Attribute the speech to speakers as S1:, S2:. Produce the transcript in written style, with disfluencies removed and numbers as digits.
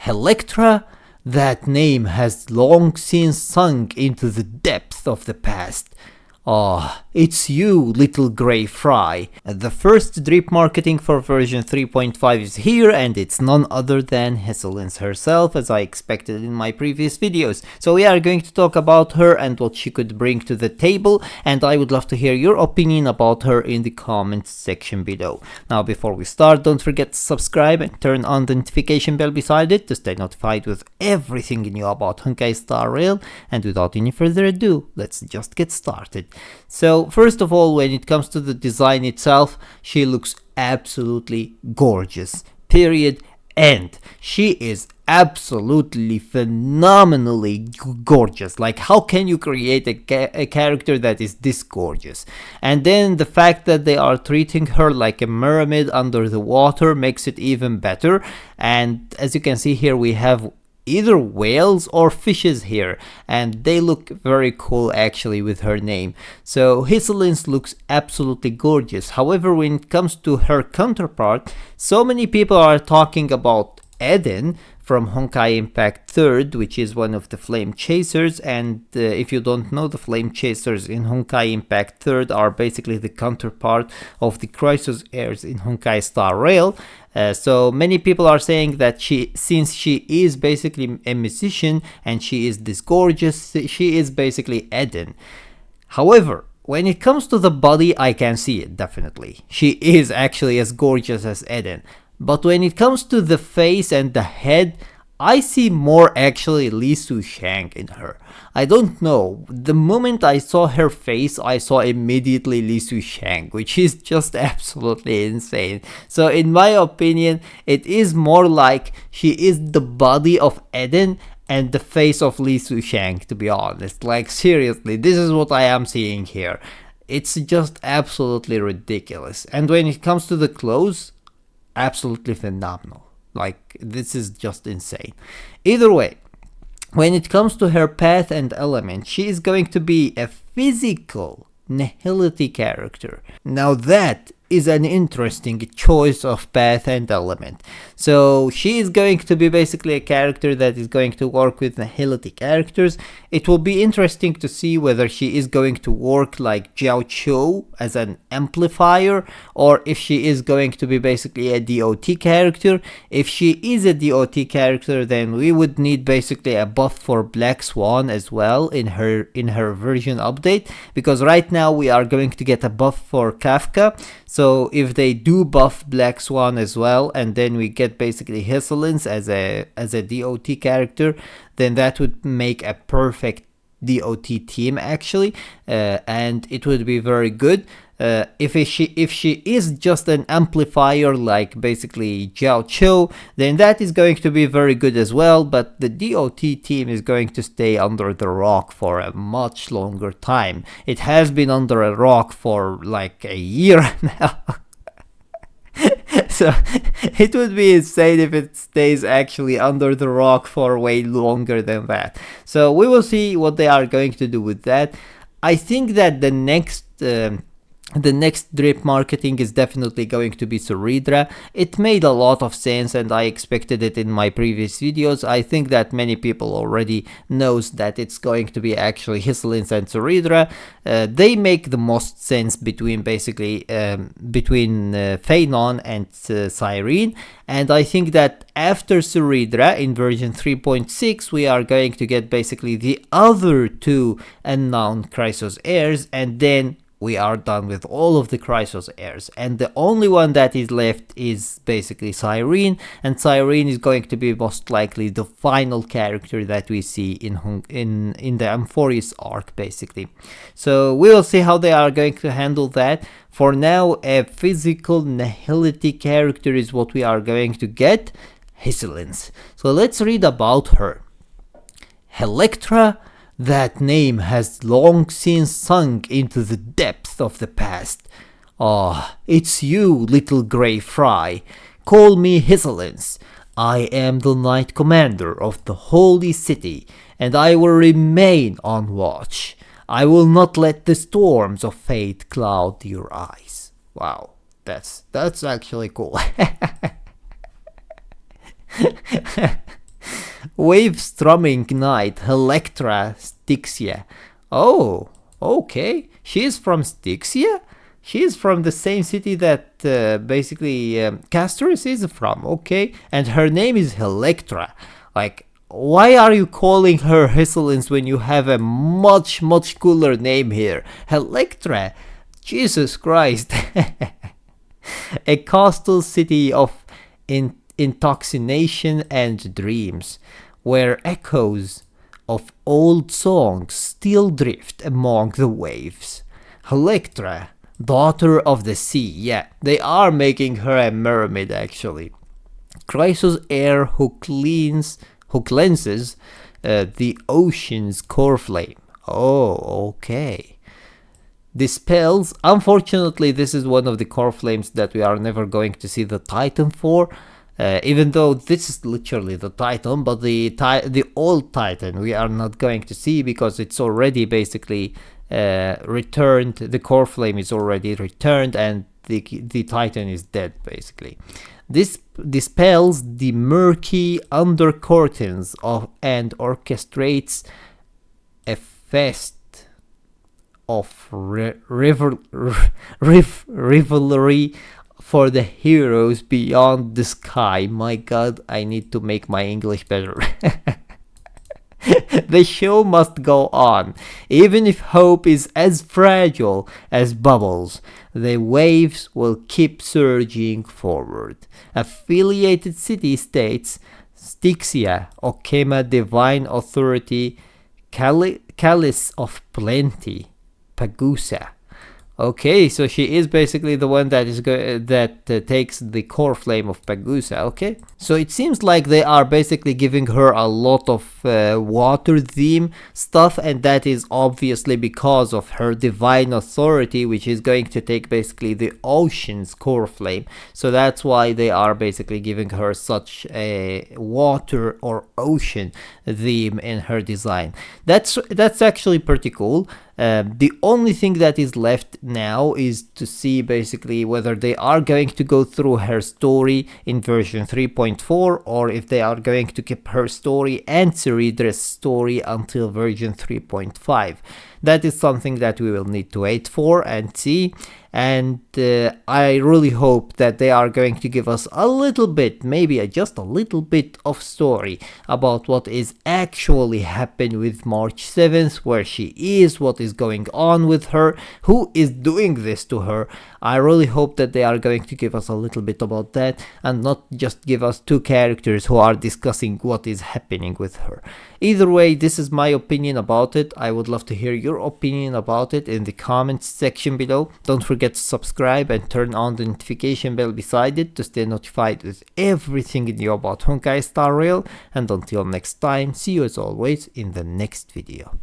S1: Helektra? That name has long since sunk into the depths of the past. Ah, it's you, little grey fry. The first drip marketing for version 3.5 is here, and it's none other than Hysilens herself, as I expected in my previous videos. So we are going to talk about her and what she could bring to the table, and I would love to hear your opinion about her in the comments section below. Now, before we start, don't forget to subscribe and turn on the notification bell beside it to stay notified with everything new about Honkai Star Rail, and without any further ado, let's just get started. So first of all, when it comes to the design itself, she looks absolutely gorgeous, period, end. She is absolutely phenomenally gorgeous. Like, how can you create a character that is this gorgeous? And then the fact that they are treating her like a mermaid under the water makes it even better. And as you can see here, we have either whales or fishes here, and they look very cool actually with her name. So Hysilens looks absolutely gorgeous. However, when it comes to her counterpart, so many people are talking about Eden from Honkai Impact 3rd, which is one of the Flame Chasers, and if you don't know, the Flame Chasers in Honkai Impact 3rd are basically the counterpart of the Chrysos Heirs in Honkai Star Rail. So many people are saying that since she is basically a musician and she is this gorgeous, she is basically Eden. However, when it comes to the body, I can see it definitely. She is actually as gorgeous as Eden. But when it comes to the face and the head, I see more actually Li Sushang in her. I don't know, the moment I saw her face, I saw immediately Li Sushang, which is just absolutely insane. So in my opinion, it is more like she is the body of Eden and the face of Li Sushang, to be honest. Like, seriously, this is what I am seeing here. It's just absolutely ridiculous. And when it comes to the clothes, absolutely phenomenal. Like, this is just insane. Either way, when it comes to her path and element, she is going to be a physical nihility character. Now that is an interesting choice of path and element. So she is going to be basically a character that is going to work with nihility characters. It will be interesting to see whether she is going to work like Jiao Chou as an amplifier, or if she is going to be basically a DOT character. If she is a DOT character, then we would need basically a buff for Black Swan as well in her version update, because right now we are going to get a buff for Kafka. So if they do buff Black Swan as well, and then we get basically Hysilens as a DOT character, then that would make a perfect DOT team actually, and it would be very good. If she is just an amplifier like basically Jiao Chou, then that is going to be very good as well, but the DOT team is going to stay under the rock for a much longer time. It has been under a rock for like a year now. So it would be insane if it stays actually under the rock for way longer than that. So we will see what they are going to do with that. I think that the next drip marketing is definitely going to be Suridra. It made a lot of sense and I expected it in my previous videos. I think that many people already knows that it's going to be actually Hysilens and Suridra. They make the most sense between basically between Phainon and Cyrene, and I think that after Suridra in version 3.6 we are going to get basically the other two unknown Chrysos Heirs, and then we are done with all of the Chrysos Heirs, and the only one that is left is basically Cyrene, and Cyrene is going to be most likely the final character that we see in the Amphoreus arc basically. So we will see how they are going to handle that. For now, a physical nihility character is what we are going to get, Hysilens. So let's read about her. Helektra? That name has long since sunk into the depths of the past. Ah, it's you, little grey fry. Call me Hysilens. I am the Knight Commander of the Holy City, and I will remain on watch. I will not let the storms of fate cloud your eyes. Wow, that's actually cool. Wave-Strumming Knight, Helektra, Styxia. Oh, okay. She is from Styxia? She is from the same city that basically Castorus is from, okay? And her name is Helektra. Like, why are you calling her Hysilens when you have a much cooler name here? Helektra. Jesus Christ. A coastal city of intoxication and dreams, where echoes of old songs still drift among the waves. Helektra, daughter of the sea. Yeah, they are making her a mermaid actually. Chrysos Heir who cleanses the ocean's Coreflame. Oh, okay. Dispels. Unfortunately, this is one of the Coreflames that we are never going to see the Titan for. Even though this is literally the Titan, but the old Titan we are not going to see because it's already basically returned. The Coreflame is already returned and the Titan is dead basically. This dispels the murky undercurrents and orchestrates a fest of revelry for the heroes beyond the sky. My god, I need to make my English better. The show must go on, even if hope is as fragile as bubbles. The waves will keep surging forward. Affiliated city-states, Styxia, Okema Divine Authority, Chalice of Plenty, Pagusa. Okay, so she is basically the one that is takes the Coreflame of Pagusa. Okay, so it seems like they are basically giving her a lot of water theme stuff, and that is obviously because of her divine authority, which is going to take basically the ocean's Coreflame. So that's why they are basically giving her such a water or ocean theme in her design. That's actually pretty cool. The only thing that is left now is to see basically whether they are going to go through her story in version 3.4 or if they are going to keep her story and Ceredra's story until version 3.5. That is something that we will need to wait for and see. And I really hope that they are going to give us a little bit, maybe just a little bit of story about what is actually happened with March 7th, where she is, what is going on with her, who is doing this to her. I really hope that they are going to give us a little bit about that and not just give us two characters who are discussing what is happening with her. Either way, this is my opinion about it. I would love to hear your opinion about it in the comments section below. Don't forget to subscribe and turn on the notification bell beside it to stay notified with everything new about Honkai Star Rail. And until next time, see you as always in the next video.